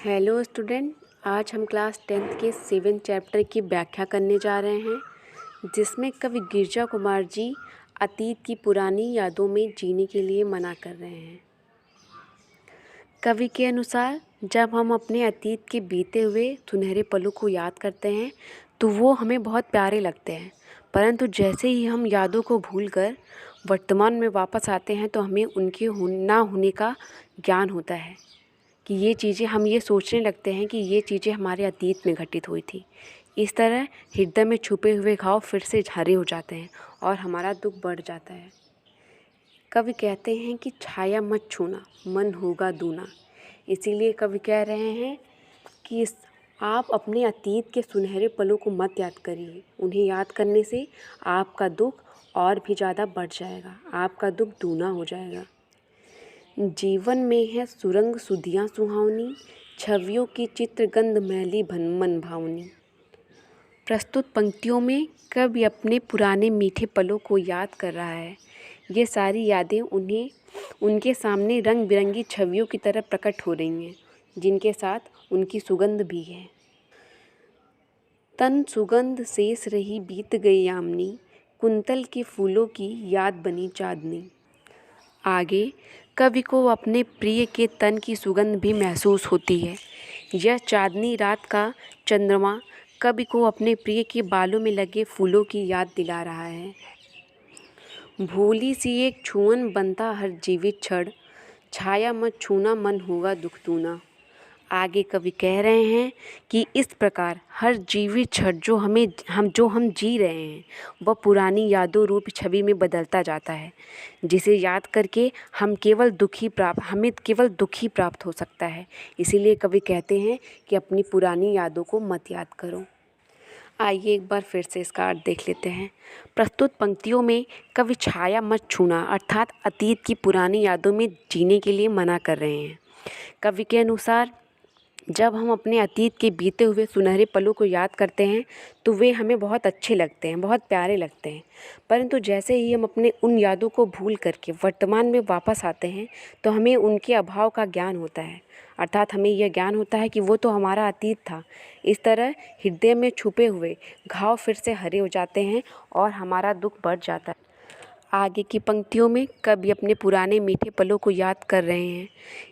Hello student. आज हम class 10th के 7th चैप्टर की व्याख्या करने जा रहे हैं, जिसमें कवि गिरजा कुमार जी अतीत की पुरानी यादों में जीने के लिए मना कर रहे हैं। कवि के अनुसार जब हम अपने अतीत के बीते हुए सुनहरे पलों को याद करते हैं तो वो हमें बहुत प्यारे लगते हैं, परंतु जैसे ही हम यादों को भूलकर वर्तमान में वापस आते हैं तो हमें उनके ना होने का ज्ञान होता है कि ये चीज़ें हम ये सोचने लगते हैं कि ये चीज़ें हमारे अतीत में घटित हुई थी। इस तरह हृदय में छुपे हुए घाव फिर से हरे हो जाते हैं और हमारा दुख बढ़ जाता है। कवि कहते हैं कि छाया मत छूना, मन होगा दूना। इसीलिए कवि कह रहे हैं कि आप अपने अतीत के सुनहरे पलों को मत याद करिए। उन्हें याद करने से आपका दुख और भी ज़्यादा बढ़ जाएगा, आपका दुख दूना हो जाएगा। जीवन में है सुरंग सुधियाँ सुहावनी, छवियों की चित्रगंध मैली मन भावनी। प्रस्तुत पंक्तियों में कवि अपने पुराने मीठे पलों को याद कर रहा है। ये सारी यादें उन्हें उनके सामने रंग बिरंगी छवियों की तरह प्रकट हो रही हैं, जिनके साथ उनकी सुगंध भी है। तन सुगंध शेष रही बीत गई यामनी, कुंतल के फूलों की याद बनी चांदनी। आगे कवि को अपने प्रिय के तन की सुगंध भी महसूस होती है। यह चांदनी रात का चंद्रमा कवि को अपने प्रिय के बालों में लगे फूलों की याद दिला रहा है। भूली सी एक छुअन बनता हर जीवित क्षण, छाया मत छूना मन होगा दुख दूना। आगे कवि कह रहे हैं कि इस प्रकार हर जीवित क्षण जो हम जी रहे हैं वह पुरानी यादों रूप छवि में बदलता जाता है, जिसे याद करके हमें केवल दुख ही प्राप्त हो सकता है। इसीलिए कवि कहते हैं कि अपनी पुरानी यादों को मत याद करो। आइए एक बार फिर से इसका अर्थ देख लेते हैं। प्रस्तुत पंक्तियों में कवि छाया मत छूना अर्थात अतीत की पुरानी यादों में जीने के लिए मना कर रहे हैं। कवि के अनुसार जब हम अपने अतीत के बीते हुए सुनहरे पलों को याद करते हैं तो वे हमें बहुत अच्छे लगते हैं, बहुत प्यारे लगते हैं, परंतु जैसे ही हम अपने उन यादों को भूल करके वर्तमान में वापस आते हैं तो हमें उनके अभाव का ज्ञान होता है, अर्थात हमें यह ज्ञान होता है कि वो तो हमारा अतीत था। इस तरह हृदय में छुपे हुए घाव फिर से हरे हो जाते हैं और हमारा दुख बढ़ जाता है। आगे की पंक्तियों में कवि अपने पुराने मीठे पलों को याद कर रहे हैं।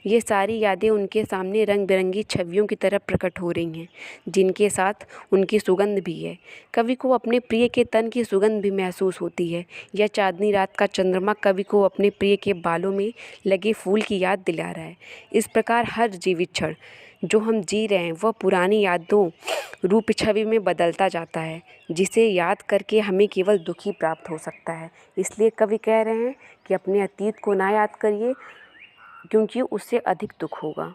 ये सारी यादें उनके सामने रंग बिरंगी छवियों की तरह प्रकट हो रही हैं, जिनके साथ उनकी सुगंध भी है। कवि को अपने प्रिय के तन की सुगंध भी महसूस होती है। यह चांदनी रात का चंद्रमा कवि को अपने प्रिय के बालों में लगे फूल की याद दिला रहा है। इस प्रकार हर जीवित क्षण जो हम जी रहे हैं वह पुरानी यादों रूप छवि में बदलता जाता है, जिसे याद करके हमें केवल दुख ही प्राप्त हो सकता है। इसलिए कवि कह रहे हैं कि अपने अतीत को ना याद करिए, क्योंकि उससे अधिक दुख होगा।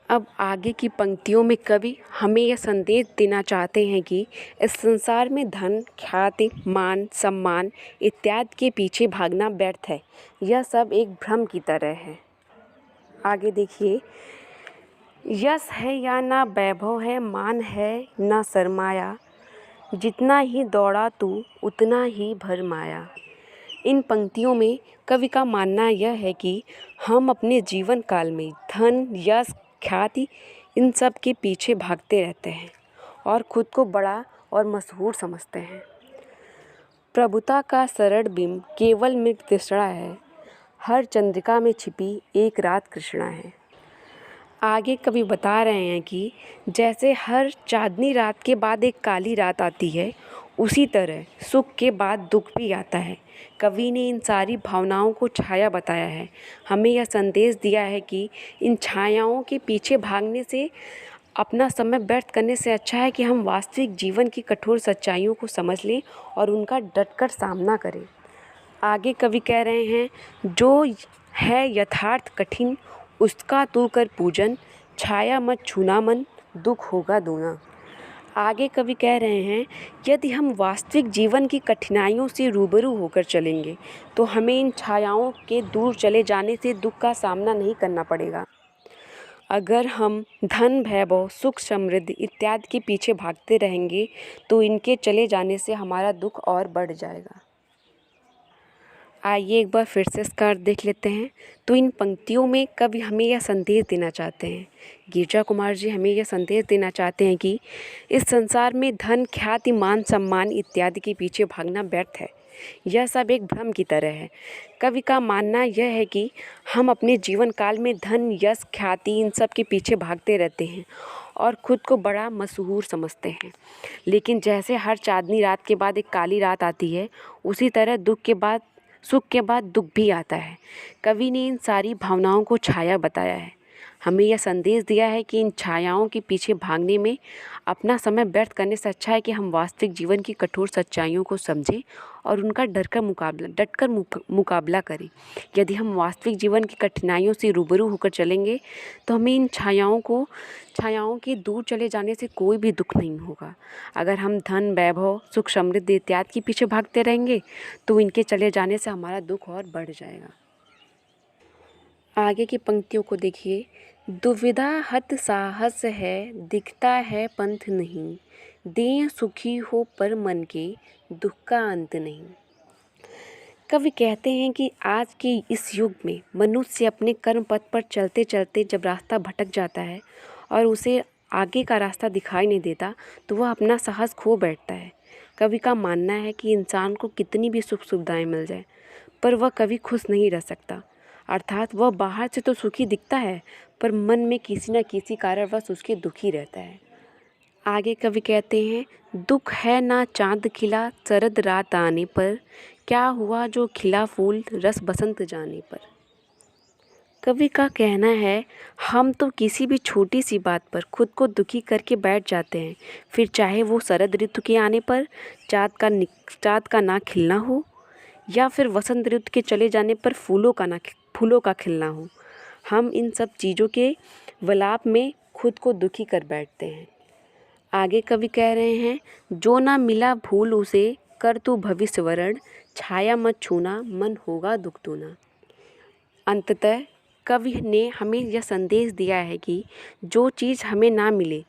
अब आगे की पंक्तियों में कवि हमें यह संदेश देना चाहते हैं कि इस संसार में धन, ख्याति, मान, सम्मान इत्यादि के पीछे भागना व्यर्थ है। यह सब एक भ्रम की तरह है। आगे देखिए, यश है या ना वैभव है, मान है ना सरमाया, जितना ही दौड़ा तू उतना ही भरमाया। इन पंक्तियों में कवि का मानना यह है कि हम अपने जीवन काल में धन, यश, ख्याति इन सब के पीछे भागते रहते हैं और खुद को बड़ा और मशहूर समझते हैं। प्रभुता का सरल बिंब केवल मृग तृष्णा है, हर चंद्रिका में छिपी एक रात कृष्णा है। आगे कवि बता रहे हैं कि जैसे हर चांदनी रात के बाद एक काली रात आती है, उसी तरह सुख के बाद दुख भी आता है। कवि ने इन सारी भावनाओं को छाया बताया है। हमें यह संदेश दिया है कि इन छायाओं के पीछे भागने से, अपना समय व्यर्थ करने से अच्छा है कि हम वास्तविक जीवन की कठोर सच्चाइयों को समझ लें और उनका डटकर सामना करें। आगे कवि कह रहे हैं, जो है यथार्थ कठिन उसका तू कर पूजन, छाया मत छूना मन दुख होगा दूना। आगे कवि कह रहे हैं, यदि हम वास्तविक जीवन की कठिनाइयों से रूबरू होकर चलेंगे तो हमें इन छायाओं के दूर चले जाने से दुख का सामना नहीं करना पड़ेगा। अगर हम धन, वैभव, सुख, समृद्धि इत्यादि के पीछे भागते रहेंगे तो इनके चले जाने से हमारा दुख और बढ़ जाएगा। आइए एक बार फिर से इसका अर्थ देख लेते हैं। तो इन पंक्तियों में कवि हमें यह संदेश देना चाहते हैं, गिरिजा कुमार जी हमें यह संदेश देना चाहते हैं कि इस संसार में धन, ख्याति, मान सम्मान इत्यादि के पीछे भागना व्यर्थ है। यह सब एक भ्रम की तरह है। कवि का मानना यह है कि हम अपने जीवन काल में धन, यश, ख्याति इन सब के पीछे भागते रहते हैं और ख़ुद को बड़ा मशहूर समझते हैं। लेकिन जैसे हर चाँदनी रात के बाद एक काली रात आती है, उसी तरह सुख के बाद दुख भी आता है। कवि ने इन सारी भावनाओं को छाया बताया है। हमें यह संदेश दिया है कि इन छायाओं के पीछे भागने में अपना समय व्यर्थ करने से अच्छा है कि हम वास्तविक जीवन की कठोर सच्चाइयों को समझें और उनका डटकर मुकाबला करें। यदि हम वास्तविक जीवन की कठिनाइयों से रूबरू होकर चलेंगे तो हमें इन छायाओं के दूर चले जाने से कोई भी दुख नहीं होगा। अगर हम धन, वैभव, सुख, समृद्धि इत्यादि के पीछे भागते रहेंगे तो इनके चले जाने से हमारा दुख और बढ़ जाएगा। आगे की पंक्तियों को देखिए। दुविधा हत साहस है, दिखता है पंथ नहीं, दें सुखी हो पर मन के, दुख का अंत नहीं। कवि कहते हैं कि आज के इस युग में मनुष्य अपने कर्म पथ पर चलते चलते जब रास्ता भटक जाता है और उसे आगे का रास्ता दिखाई नहीं देता तो वह अपना साहस खो बैठता है। कवि का मानना है कि इंसान को कितनी भी सुख सुविधाएं मिल जाए पर वह कभी खुश नहीं रह सकता। अर्थात वह बाहर से तो सुखी दिखता है पर मन में किसी न किसी कारणवश उसके दुखी रहता है। आगे कवि कहते हैं, दुख है ना चाँद खिला शरद रात आने पर, क्या हुआ जो खिला फूल रस बसंत जाने पर। कवि का कहना है, हम तो किसी भी छोटी सी बात पर खुद को दुखी करके बैठ जाते हैं, फिर चाहे वो शरद ऋतु के आने पर चाँद का ना खिलना हो या फिर वसंत ऋतु के चले जाने पर फूलों का खिलना हो। हम इन सब चीज़ों के विलाप में खुद को दुखी कर बैठते हैं। आगे कवि कह रहे हैं, जो ना मिला भूल उसे, कर तू भविष्य वरण, छाया मत छूना मन होगा दुख दूना। अंततः कवि ने हमें यह संदेश दिया है कि जो चीज़ हमें ना मिले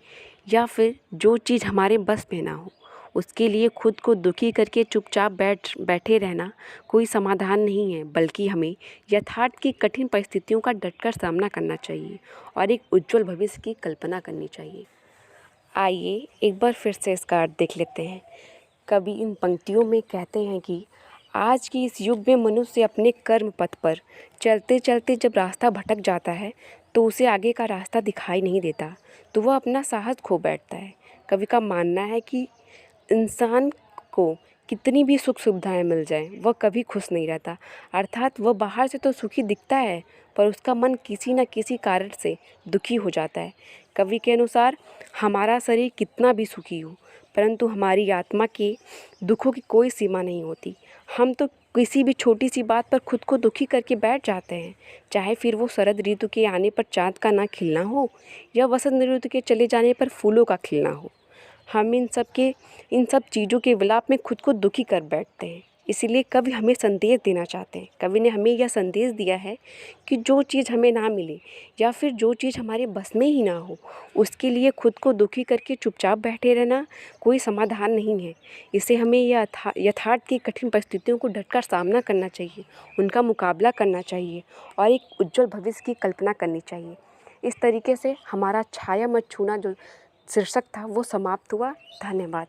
या फिर जो चीज़ हमारे बस में ना हो उसके लिए खुद को दुखी करके चुपचाप बैठे रहना कोई समाधान नहीं है, बल्कि हमें यथार्थ की कठिन परिस्थितियों का डटकर सामना करना चाहिए और एक उज्जवल भविष्य की कल्पना करनी चाहिए। आइए एक बार फिर से इसका अर्थ देख लेते हैं। कवि इन पंक्तियों में कहते हैं कि आज की इस युग में मनुष्य अपने कर्म पथ पर चलते चलते जब रास्ता भटक जाता है तो उसे आगे का रास्ता दिखाई नहीं देता तो वह अपना साहस खो बैठता है। कवि का मानना है कि इंसान को कितनी भी सुख सुविधाएं मिल जाएं वह कभी खुश नहीं रहता। अर्थात वह बाहर से तो सुखी दिखता है पर उसका मन किसी न किसी कारण से दुखी हो जाता है। कवि के अनुसार हमारा शरीर कितना भी सुखी हो परंतु हमारी आत्मा के दुखों की कोई सीमा नहीं होती। हम तो किसी भी छोटी सी बात पर खुद को दुखी करके बैठ जाते हैं, चाहे फिर वो शरद ऋतु के आने पर चाँद का ना खिलना हो या वसंत ऋतु के चले जाने पर फूलों का खिलना हो। हम इन सब चीज़ों के विलाप में खुद को दुखी कर बैठते हैं। इसीलिए कवि हमें संदेश देना चाहते हैं। कवि ने हमें यह संदेश दिया है कि जो चीज़ हमें ना मिले या फिर जो चीज़ हमारे बस में ही ना हो उसके लिए खुद को दुखी करके चुपचाप बैठे रहना कोई समाधान नहीं है। इसे हमें यथार्थ की कठिन परिस्थितियों को डटकर सामना करना चाहिए, उनका मुकाबला करना चाहिए और एक उज्जवल भविष्य की कल्पना करनी चाहिए। इस तरीके से हमारा छाया मत छूना जो शीर्षक था वो समाप्त हुआ। धन्यवाद।